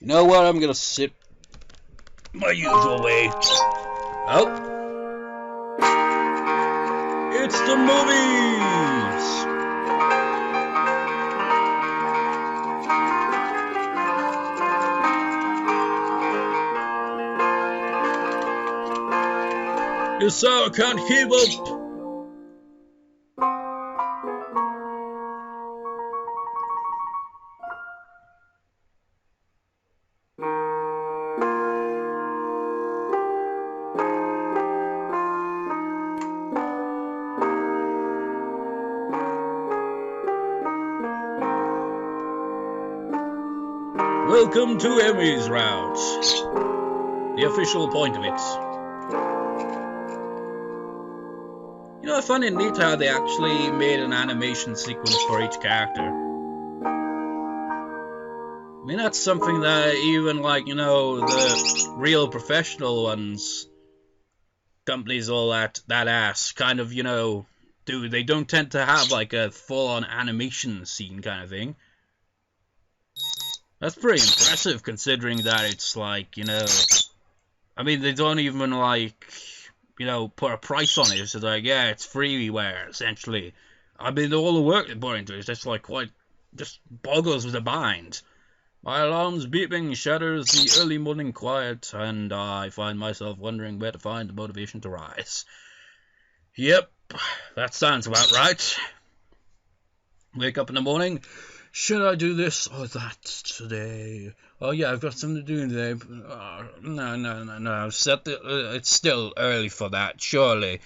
You know what? I'm gonna sit my usual way. Oh, it's the movies. Yes, sir, I can't keep up. Welcome to Emmy's Route, the official point of it. You know, I find it neat how they actually made an animation sequence for each character. I mean, that's something that even, like, you know, the real professional ones, companies all that ass, kind of, you know, do. They don't tend to have, like, a full-on animation scene kind of thing. That's pretty impressive, considering that it's like, you know, I mean, they don't even, like, you know, put a price on it. It's like, yeah, it's freeware, essentially. I mean, all the work they put into it is just, like, quite, just boggles with the mind. My alarm's beeping shatters the early morning quiet, and I find myself wondering where to find the motivation to rise. Yep, that sounds about right. Wake up in the morning. Should I do this or that today? Oh yeah, I've got something to do today. No. It's still early for that, surely.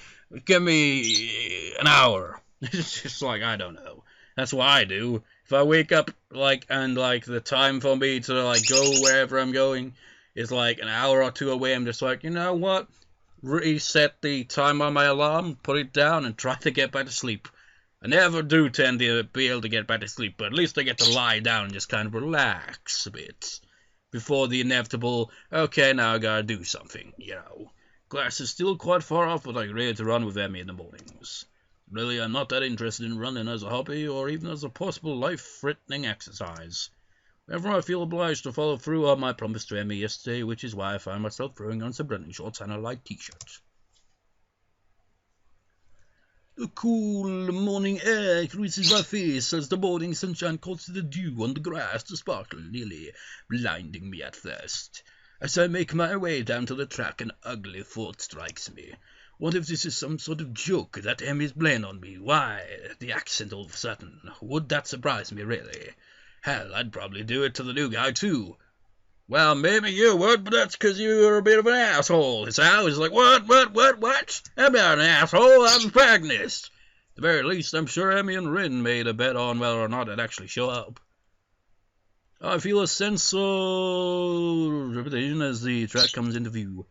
Give me an hour. It's just like, I don't know. That's what I do. If I wake up, like, and, like, the time for me to, like, go wherever I'm going is, like, an hour or two away, I'm just like, you know what? Reset the time on my alarm, put it down, and try to get back to sleep. I never do tend to be able to get back to sleep, but at least I get to lie down and just kind of relax a bit before the inevitable, okay, now I gotta do something, you know. Class is still quite far off, but I'm ready to run with Emmy in the mornings. Really, I'm not that interested in running as a hobby or even as a possible life-threatening exercise. Whenever I feel obliged to follow through on my promise to Emmy yesterday, which is why I find myself throwing on some running shorts and a light t-shirt. The cool morning air greases my face as the morning sunshine causes the dew on the grass to sparkle, nearly blinding me at first. As I make my way down to the track, an ugly thought strikes me. What if this is some sort of joke that Emmy's playing on me? Why, the accent all of a sudden. Would that surprise me, really? Hell, I'd probably do it to the new guy, too. Well, maybe you would, but that's 'cause you're a bit of an asshole. His Al is like, what? I'm not an asshole, I'm a protagonist. At the very least, I'm sure Emmy and Rin made a bet on whether or not I'd actually show up. I feel a sense of repetition as the track comes into view.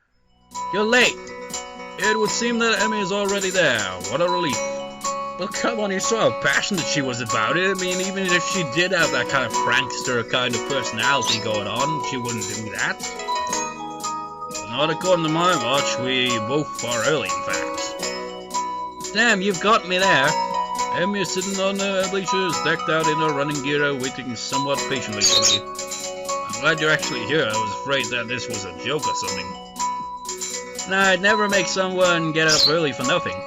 You're late. It would seem that Emmy is already there. What a relief. Well, come on, you saw how passionate she was about it. I mean, even if she did have that kind of prankster kind of personality going on, she wouldn't do that. Not according to my watch. We both are early, in fact. Damn, you've got me there. Emmy is sitting on the bleachers, decked out in her running gear, waiting somewhat patiently for me. I'm glad you're actually here. I was afraid that this was a joke or something. Nah, I'd never make someone get up early for nothing.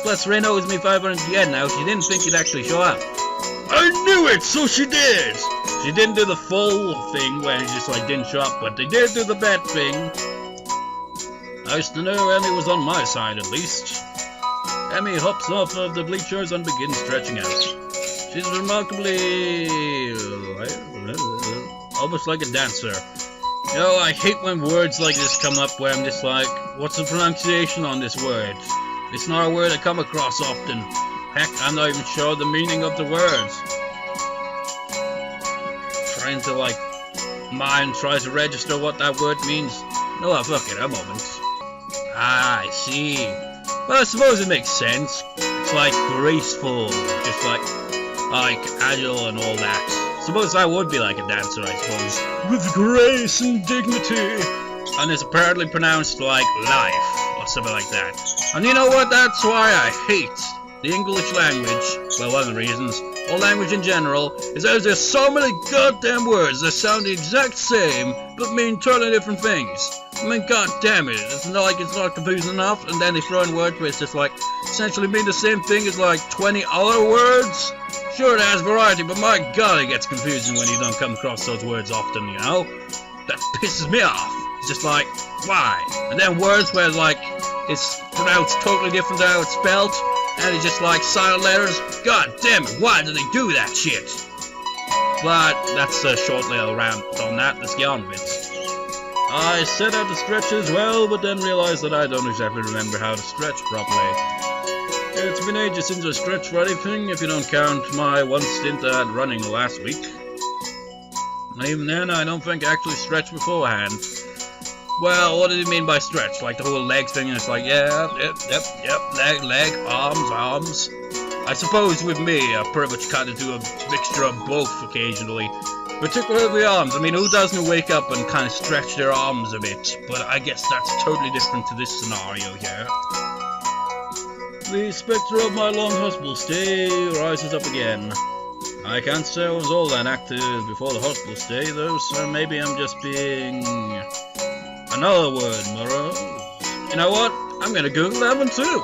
Plus, Rin owes me 500 yen now. She didn't think you'd actually show up. I knew it, so she did! She didn't do the full thing where she just, like, didn't show up, but they did do the bet thing. Nice to know Emmy was on my side, at least. Emmy hops off of the bleachers and begins stretching out. She's remarkably... almost like a dancer. You know, I hate when words like this come up where I'm just like, what's the pronunciation on this word? It's not a word I come across often. Heck, I'm not even sure the meaning of the words. Trying to, like, mind tries to register what that word means. No, fuck it, a moment. Ah, I see. Well, I suppose it makes sense. It's like graceful, just like agile and all that. Suppose I would be like a dancer, I suppose. With grace and dignity. And it's apparently pronounced like life, or something like that. And you know what? That's why I hate the English language. Well, one of the reasons. or language in general, is that there's so many goddamn words that sound the exact same, but mean totally different things. I mean, god damn it, it's not confusing enough, and then they throw in words where it's just like, essentially mean the same thing as like 20 other words? Sure, it has variety, but my god, it gets confusing when you don't come across those words often, you know? That pisses me off. It's just like, why? And then words where like, it's pronounced totally different to how it's spelled, and it's just like silent letters. God damn it, why do they do that shit? But that's a short little rant on that, let's get on with it. I set out to stretch as well, but then realized that I don't exactly remember how to stretch properly. It's been ages since I stretched for anything, if you don't count my one stint at running last week. Even then, I don't think I actually stretched beforehand. Well, what did he mean by stretch? Like the whole leg thing, and it's like, yep, leg, arms. I suppose with me, I pretty much kind of do a mixture of both occasionally. Particularly the arms. I mean, who doesn't wake up and kind of stretch their arms a bit? But I guess that's totally different to this scenario here. The spectre of my long hospital stay rises up again. I can't say I was all that active before the hospital stay, though, so maybe I'm just being... Another word, morose. You know what? I'm gonna Google that one too.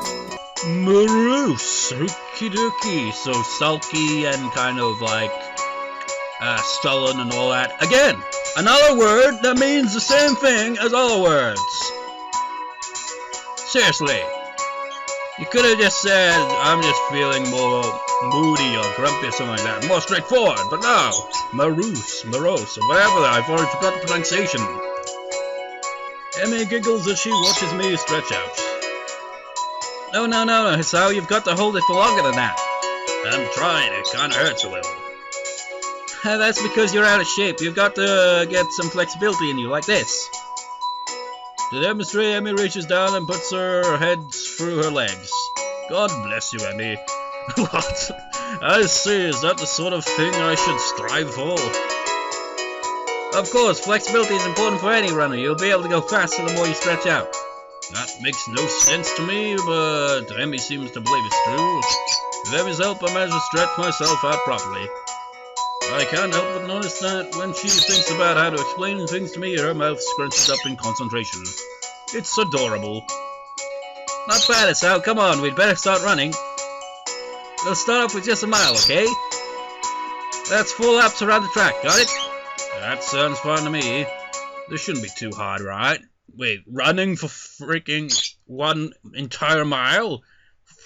Morose. Okie dokie. So sulky and kind of like sullen and all that. Again, another word that means the same thing as other words. Seriously. You could have just said, I'm just feeling more moody or grumpy or something like that. More straightforward, but no. Morose, or whatever. I've already forgot the pronunciation. Emmy giggles as she watches me stretch out. No, Hisao, you've got to hold it for longer than that. I'm trying, it kinda hurts a little. That's because you're out of shape. You've got to get some flexibility in you, like this. To demonstrate, Emmy reaches down and puts her head through her legs. God bless you, Emmy. What? I see, is that the sort of thing I should strive for? Of course, flexibility is important for any runner. You'll be able to go faster the more you stretch out. That makes no sense to me, but Emmy seems to believe it's true. With Emmy's help, I managed to stretch myself out properly. I can't help but notice that when she thinks about how to explain things to me, her mouth scrunches up in concentration. It's adorable. Not bad, Hisao. Come on, we'd better start running. We'll start off with just a mile, okay? That's 4 laps around the track, got it? That sounds fine to me. This shouldn't be too hard, right? Wait, running for freaking 1 entire mile?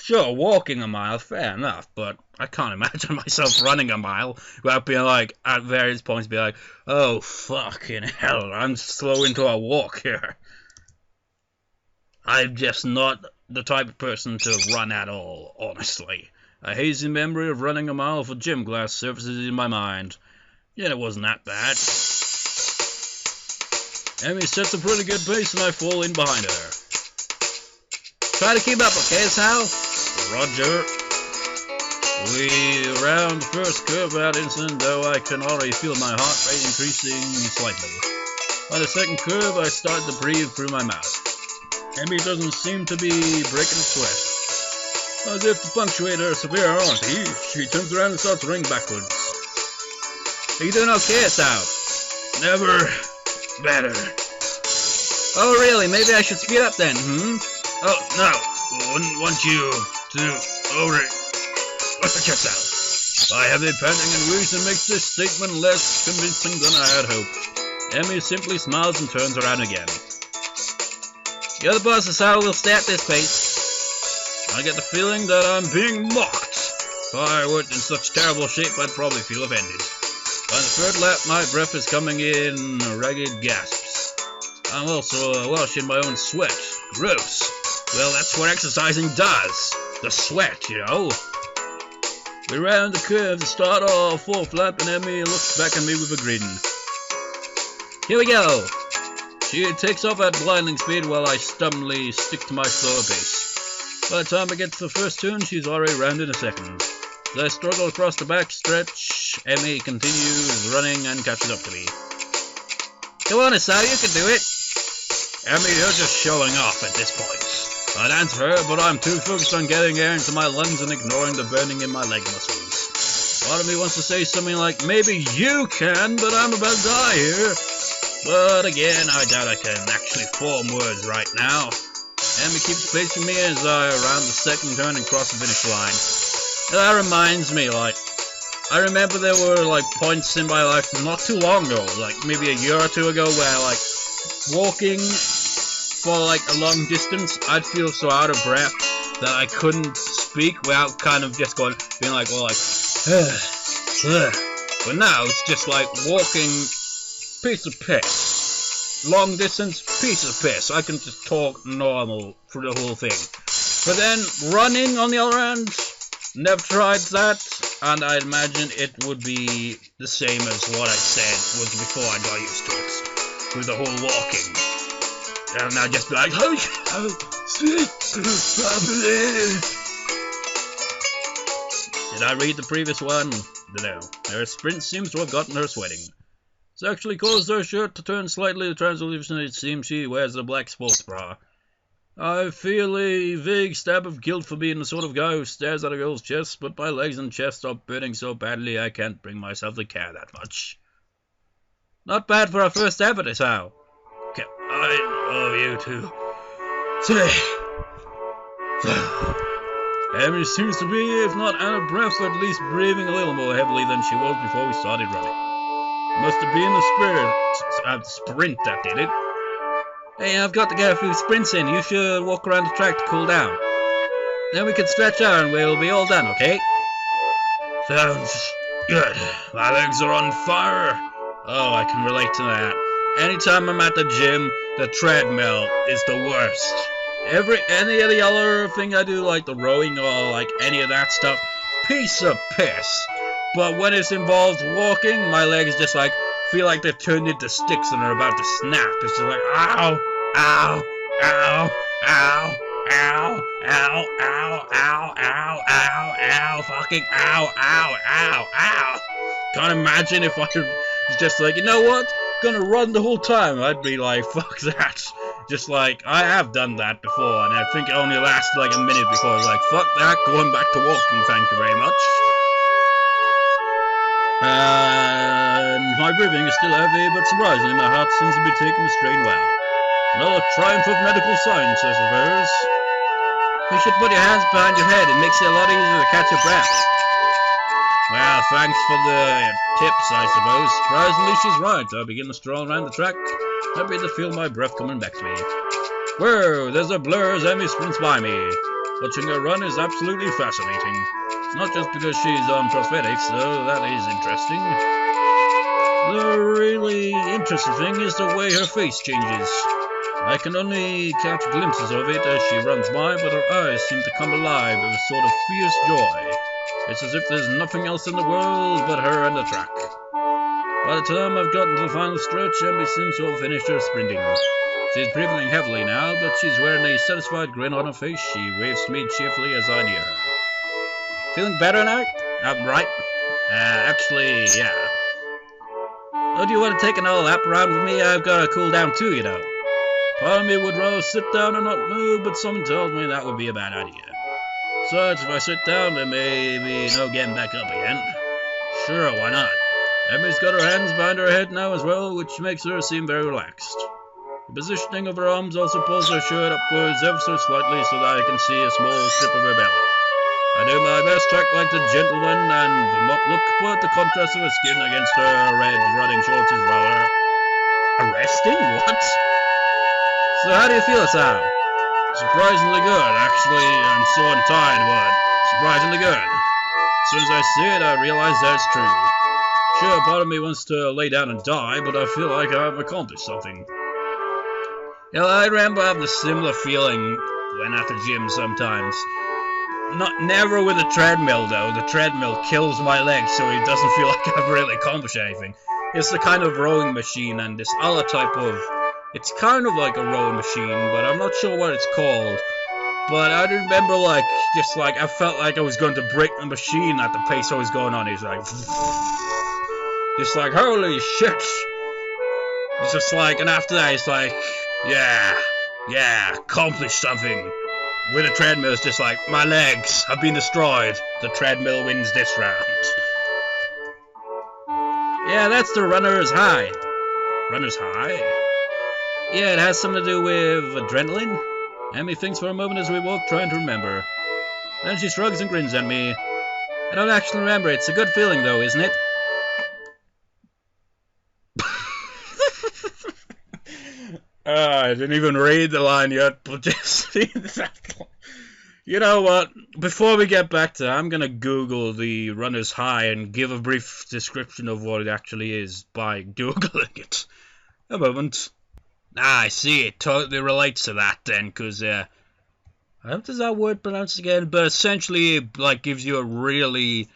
Sure, walking a mile, fair enough, but I can't imagine myself running a mile without being like, at various points, be like, oh, fucking hell, I'm slow into a walk here. I'm just not the type of person to run at all, honestly. A hazy memory of running a mile for gym class surfaces in my mind. Yet it wasn't that bad. Emmy sets a pretty good pace and I fall in behind her. Try to keep up, okay, Sal? Roger. We round the first curve without incident, though I can already feel my heart rate increasing slightly. By the second curve, I start to breathe through my mouth. Emmy doesn't seem to be breaking a sweat. As if to punctuate her severe honesty, she turns around and starts running backwards. Are you doing okay, Sal? Never better. Oh, really? Maybe I should speed up then, Oh, no. Wouldn't want you to check out. I have been panting, and reason makes this statement less convincing than I had hoped. Emmy simply smiles and turns around again. You're the boss, Hisao. We'll stay at this pace. I get the feeling that I'm being mocked. If I weren't in such terrible shape, I'd probably feel offended. By the third lap, my breath is coming in ragged gasps. I'm also washing my own sweat. Gross. Well, that's what exercising does. The sweat, you know. We round the curve to start our 4th lap, and Emmy looks back at me with a grin. Here we go. She takes off at blinding speed while I stubbornly stick to my slower pace. By the time I get to the first turn, she's already rounded a second. As I struggle across the back stretch, Emmy continues running and catches up to me. Come on, Hisao, you can do it. Emmy, you're just showing off at this point. I'd answer her, but I'm too focused on getting air into my lungs and ignoring the burning in my leg muscles. Part of me wants to say something like, maybe you can, but I'm about to die here. But again, I doubt I can actually form words right now. Emmy keeps facing me as I round the second turn and cross the finish line. And that reminds me, like, I remember there were, like, points in my life not too long ago, like, maybe a year or two ago, where, like, walking for, like, a long distance, I'd feel so out of breath that I couldn't speak without kind of just being like, well, like, but now it's just like walking, piece of piss. Long distance, piece of piss. I can just talk normal through the whole thing. But then, running, on the other hand, never tried that, and I imagine it would be the same as what I said was before I got used to it, with the whole walking. And I'd just be like, Did I read the previous one? No. Her sprint seems to have gotten her sweating. It's actually caused her shirt to turn slightly translucent. It seems she wears a black sports bra. I feel a vague stab of guilt for being the sort of guy who stares at a girl's chest, but my legs and chest are burning so badly I can't bring myself to care that much. Not bad for our first ever, this how. Okay, I love you too. Emmy seems to be, if not out of breath, at least breathing a little more heavily than she was before we started running. Must have been the sprint that did it. Hey, I've got to get a few sprints in. You should walk around the track to cool down. Then we can stretch out and we'll be all done, okay? Sounds good. My legs are on fire. Oh, I can relate to that. Anytime I'm at the gym, the treadmill is the worst. Any of the other thing I do, like the rowing or like any of that stuff, piece of piss. But when it's involved walking, my legs just like feel like they're turned into sticks and they're about to snap. It's just like ow, ow, ow, ow, ow, ow, ow, ow, ow, ow, ow, fucking ow, ow, ow, ow. Can't imagine if I was just like, you know what? Gonna run the whole time. I'd be like, fuck that. Just like, I have done that before, and I think it only lasted like a minute before I was like, fuck that, going back to walking, thank you very much. And my breathing is still heavy, but surprisingly my heart seems to be taking the strain well. Another triumph of medical science, I suppose. You should put your hands behind your head, it makes it a lot easier to catch your breath. Well, thanks for the tips, I suppose. Surprisingly, she's right. I'll begin to stroll around the track, happy to feel my breath coming back to me. Whoa, there's a blur as Emmy sprints by me. Watching her run is absolutely fascinating. It's not just because she's on prosthetics, though that is interesting. The really interesting thing is the way her face changes. I can only catch glimpses of it as she runs by, but her eyes seem to come alive with a sort of fierce joy. It's as if there's nothing else in the world but her and the track. By the time I've gotten to the final stretch, Emmy seems to have finished her sprinting. She's breathing heavily now, but she's wearing a satisfied grin on her face. She waves to me cheerfully as I near her. Feeling better now? Right. Actually, yeah. Oh, do you want to take another lap around with me? I've got to cool down too, you know. Part of me would rather sit down and not move, but something tells me that would be a bad idea. Besides, if I sit down, there may be no getting back up again. Sure, why not? Emmy's got her hands behind her head now as well, which makes her seem very relaxed. The positioning of her arms also pulls her shirt upwards ever so slightly so that I can see a small strip of her belly. I do my best to act like the gentleman and not look, but the contrast of her skin against her red running shorts is rather arresting. What? So how do you feel, Sal? Surprisingly good, actually. I'm sore and tired, but surprisingly good. As soon as I see it, I realize that's true. Sure, part of me wants to lay down and die, but I feel like I've accomplished something. Yeah, I remember having a similar feeling when at the gym sometimes. Never with a treadmill, though. The treadmill kills my legs, so it doesn't feel like I've really accomplished anything. It's the kind of rowing machine and this other type of... It's kind of like a rowing machine, but I'm not sure what it's called. But I remember, like, just like, I felt like I was going to break the machine at the pace I was going on. It's like... Just like, holy shit! It's just like, and after that, it's like, yeah, accomplished something. With a treadmill, it's just like, my legs have been destroyed. The treadmill wins this round. Yeah, that's the runner's high. Runner's high? Yeah, it has something to do with adrenaline. Emmy thinks for a moment as we walk, trying to remember. Then she shrugs and grins at me. I don't actually remember. It's a good feeling, though, isn't it? I didn't even read the line yet, but just see that. You know what? Before we get back to that, I'm gonna Google the runner's high and give a brief description of what it actually is by Googling it. A moment. I see. It totally relates to that then, because how does that word pronounce again? But essentially, it like gives you a really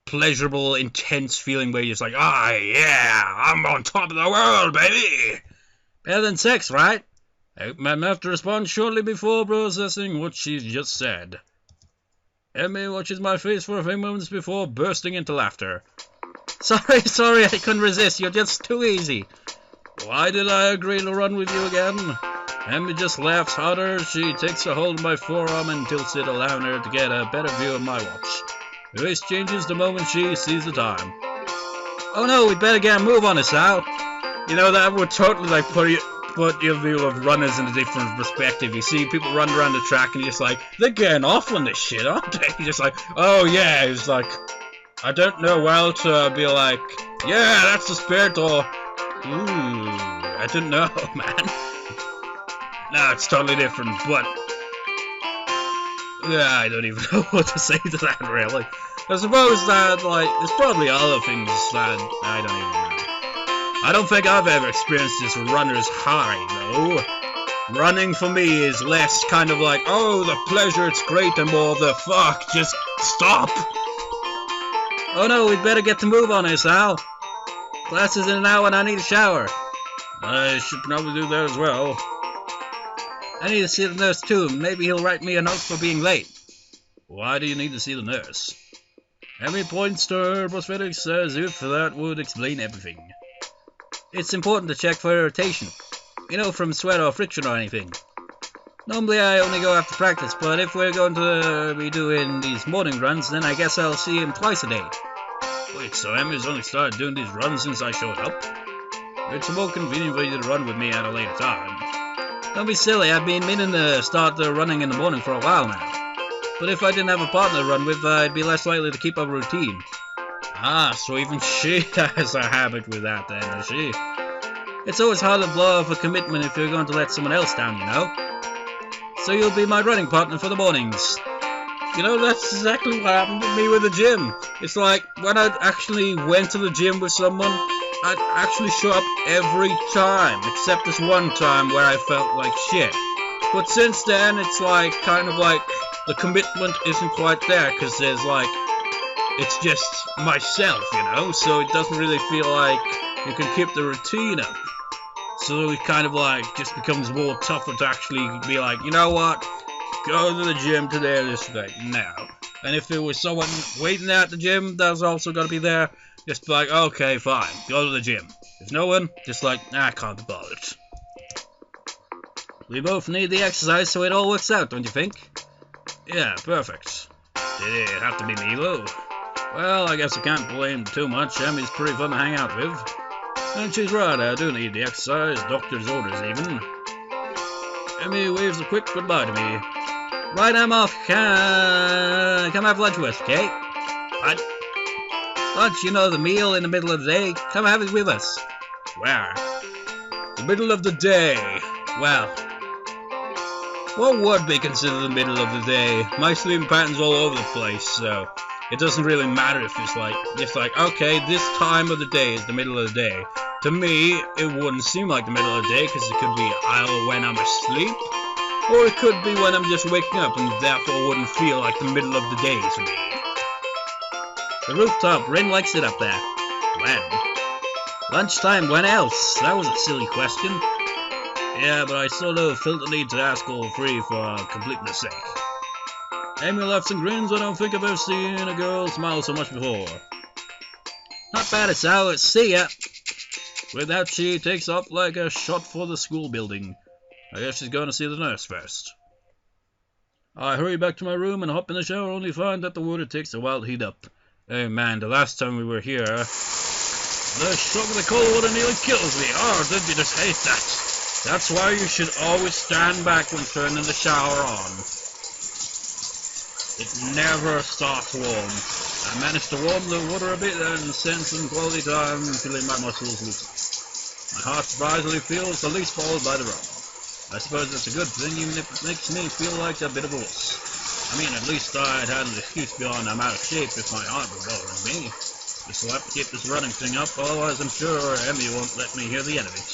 pleasurable, intense feeling where you're just like, yeah, I'm on top of the world, baby. Better than sex, right? I have to respond shortly before processing what she's just said. Emmy watches my face for a few moments before bursting into laughter. Sorry, I couldn't resist. You're just too easy. Why did I agree to run with you again? Emmy just laughs harder. She takes a hold of my forearm and tilts it, allowing her to get a better view of my watch. Her face changes the moment she sees the time. Oh no, we'd better get a move on us, Al. You know, that would totally like put your view of runners in a different perspective. You see people running around the track and you're just like, they're getting off on this shit, aren't they? You're just like, oh yeah, it's like, I don't know well to be like, yeah, that's the spirit, or, ooh, I don't know, man. No, it's totally different, but, yeah, I don't even know what to say to that, really. I suppose that, like, there's probably other things that I don't even know. I don't think I've ever experienced this runner's high, though. Running for me is less kind of like, oh, the pleasure, it's great, and more the fuck, just stop. Oh no, we'd better get to move on this, Al. Class is in an hour and I need a shower. I should probably do that as well. I need to see the nurse too. Maybe he'll write me a note for being late. Why do you need to see the nurse? Emmy points to her prosthetics as if that would explain everything. It's important to check for irritation. You know, from sweat or friction or anything. Normally I only go after practice, but if we're going to be doing these morning runs, then I guess I'll see him twice a day. Wait, so Emmy's only started doing these runs since I showed up? It's more convenient for you to run with me at a later time. Don't be silly, I've been meaning to start running in the morning for a while now. But if I didn't have a partner to run with, I'd be less likely to keep up a routine. Ah, so even she has a habit with that then, does she? It's always hard to blow off a commitment if you're going to let someone else down, you know? So you'll be my running partner for the mornings. You know, that's exactly what happened with me with the gym. It's like, when I actually went to the gym with someone, I'd actually show up every time, except this one time where I felt like shit. But since then, it's like, kind of like, the commitment isn't quite there, because there's like, it's just myself, you know, so it doesn't really feel like you can keep the routine up. So it kind of like just becomes more tougher to actually be like, you know what, go to the gym today or this day, now. And if there was someone waiting at the gym that's also got to be there, just be like, okay, fine, go to the gym. If no one, just like, I can't be bothered. We both need the exercise so it all works out, don't you think? Yeah, perfect. Did it have to be me, though? Well, I guess I can't blame too much. Emmy's pretty fun to hang out with. And she's right, I do need the exercise, doctor's orders even. Emmy waves a quick goodbye to me. Right, I'm off. Come have lunch with us, okay? What? Lunch, you know, the meal in the middle of the day. Come have it with us. Where? The middle of the day. Well, what would be considered the middle of the day? My sleeping pattern's all over the place, so it doesn't really matter if it's like, okay, this time of the day is the middle of the day. To me, it wouldn't seem like the middle of the day, because it could be either when I'm asleep, or it could be when I'm just waking up, and therefore wouldn't feel like the middle of the day to me. The rooftop, Rin likes it up there. When? Lunchtime, when else? That was a silly question. Yeah, but I sort of felt the need to ask all three for completeness sake. Amy laughs and grins. I don't think I've ever seen a girl smile so much before. Not bad, it's out. See ya. With that, she takes off like a shot for the school building. I guess she's going to see the nurse first. I hurry back to my room and hop in the shower, only find that the water takes a while to heat up. Oh man, the last time we were here, The shock of the cold water nearly kills me. Oh, don't you just hate that? That's why you should always stand back when turning the shower on. It never starts warm. I managed to warm the water a bit and spend some quality time feeling my muscles loosen. My heart surprisingly feels the least bothered by the rub. I suppose it's a good thing, even if it makes me feel like a bit of a wuss. I mean, at least I'd had an excuse beyond I'm out of shape if my heart were bothering me. Just will have to keep this running thing up, otherwise I'm sure Emmy won't let me hear the end of it.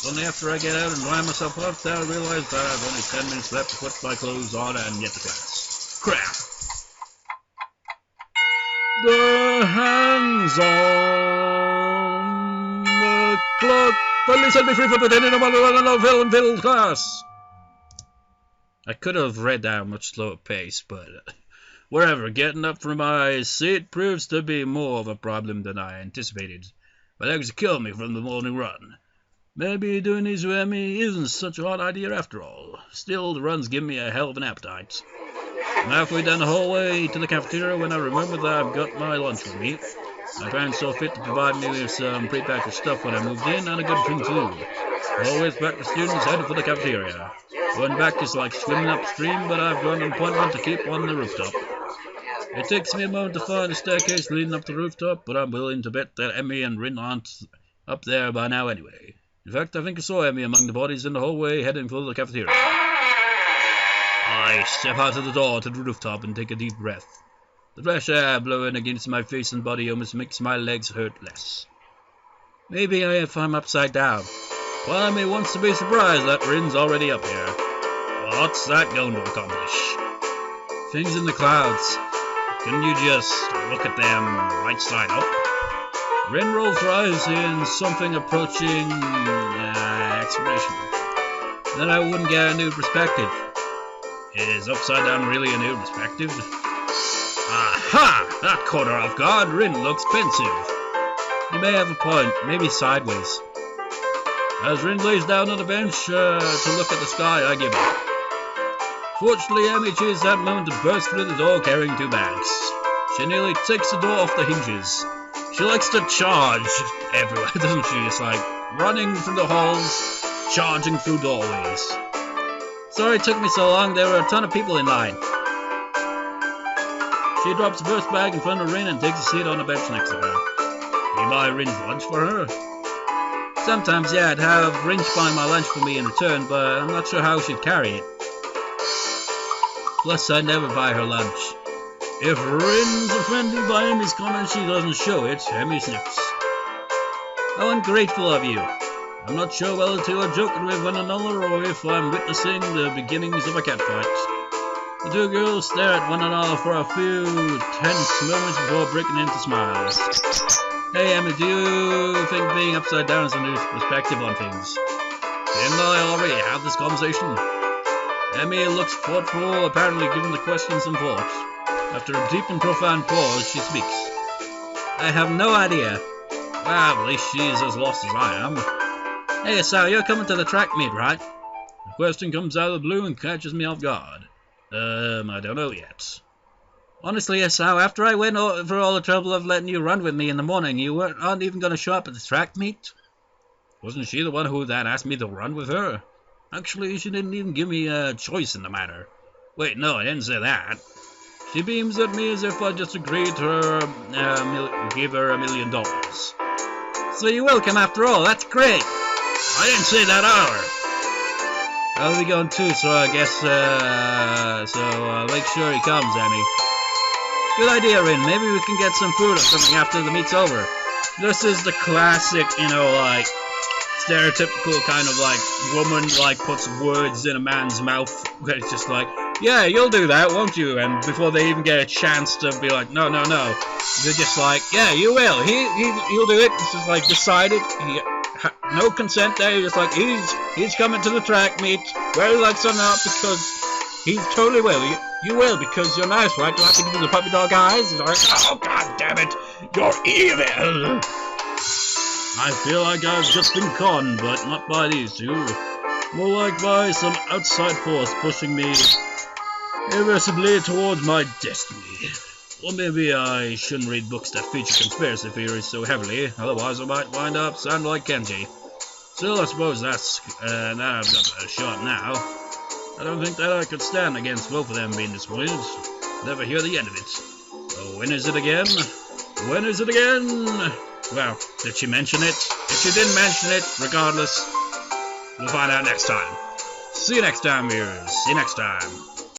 Only after I get out and dry myself up, I realize that I've only 10 minutes left to put my clothes on and get to class. Crap! The hands on the clock finally set me free for pretending I'm on a film class. I could have read at a much slower pace, but wherever, getting up from my seat proves to be more of a problem than I anticipated. My legs kill me from the morning run. Maybe doing these with Emmy isn't such a hard idea after all. Still, the runs give me a hell of an appetite. I'm halfway down the hallway to the cafeteria when I remember that I've got my lunch with me. My parents saw fit to provide me with some prepackaged stuff when I moved in, and a good drink too. Always back to students headed for the cafeteria. Going back is like swimming upstream, but I've got an appointment to keep on the rooftop. It takes me a moment to find the staircase leading up the rooftop, but I'm willing to bet that Emmy and Rin aren't up there by now anyway. In fact, I think I saw Emmy among the bodies in the hallway heading for the cafeteria. I step out of the door to the rooftop and take a deep breath. The fresh air blowing against my face and body almost makes my legs hurt less. Maybe if I'm upside down. Part of me wants to be surprised that Rin's already up here. What's that going to accomplish? Things in the clouds. Couldn't you just look at them right side up? Rin rolls her eyes in something approaching explanation. Then I wouldn't get a new perspective. Is upside down really a new perspective? Aha! That caught her off guard. Rin looks pensive. You may have a point. Maybe sideways. As Rin lays down on the bench to look at the sky, I give up. Fortunately, Emmy chooses that moment to burst through the door carrying 2 bags. She nearly takes the door off the hinges. She likes to charge everywhere, doesn't she? Just like running through the halls, charging through doorways. Sorry it took me so long, there were a ton of people in line. She drops the first bag in front of Rin and takes a seat on the bench next to her. You buy Rin's lunch for her? Sometimes, yeah, I'd have Rin buy my lunch for me in return, but I'm not sure how she'd carry it. Plus, I never buy her lunch. If Rin's offended by Emmy's comment, she doesn't show it. Emmy sniffs. How ungrateful of you. I'm not sure whether to are joking with one another or if I'm witnessing the beginnings of a catfight. The 2 girls stare at one another for a few tense moments before breaking into smiles. Hey Emmy, do you think being upside down is a new perspective on things? Didn't I already have this conversation? Emmy looks thoughtful, apparently giving the question some thought. After a deep and profound pause, she speaks. I have no idea. Well, at least she's as lost as I am. Hey, Sal, you're coming to the track meet, right? The question comes out of the blue and catches me off guard. I don't know yet. Honestly, Sal, after I went through all the trouble of letting you run with me in the morning, you aren't even going to show up at the track meet? Wasn't she the one who then asked me to run with her? Actually, she didn't even give me a choice in the matter. Wait, no, I didn't say that. She beams at me as if I just agreed to her, give her $1 million. So you will come after all, that's great! I didn't say that either! I'll be going too, so I guess, make sure he comes, Emmy. Good idea, Rin, maybe we can get some food or something after the meet's over. This is the classic, stereotypical kind of woman puts words in a man's mouth where it's just like, yeah, you'll do that, won't you? And before they even get a chance to be like, no, they're just like, yeah, you will. He'll do it. It's just decided. No consent there. Just like he's coming to the track meet, whether he likes or not, because he totally will. You will because you're nice, right? Do I have to give you the puppy dog eyes? It's like, oh god damn it, you're evil. I feel like I've just been conned, but not by these 2. More like by some outside force pushing me irreversibly towards my destiny. Or maybe I shouldn't read books that feature conspiracy theories so heavily, otherwise I might wind up sounding like Kenji. Still, I suppose that's, now I've got a shot now. I don't think that I could stand against both of them being disappointed. Never hear the end of it. Oh, when is it again? When is it again? Well, did she mention it? If she didn't mention it, regardless, we'll find out next time. See you next time, viewers. See you next time.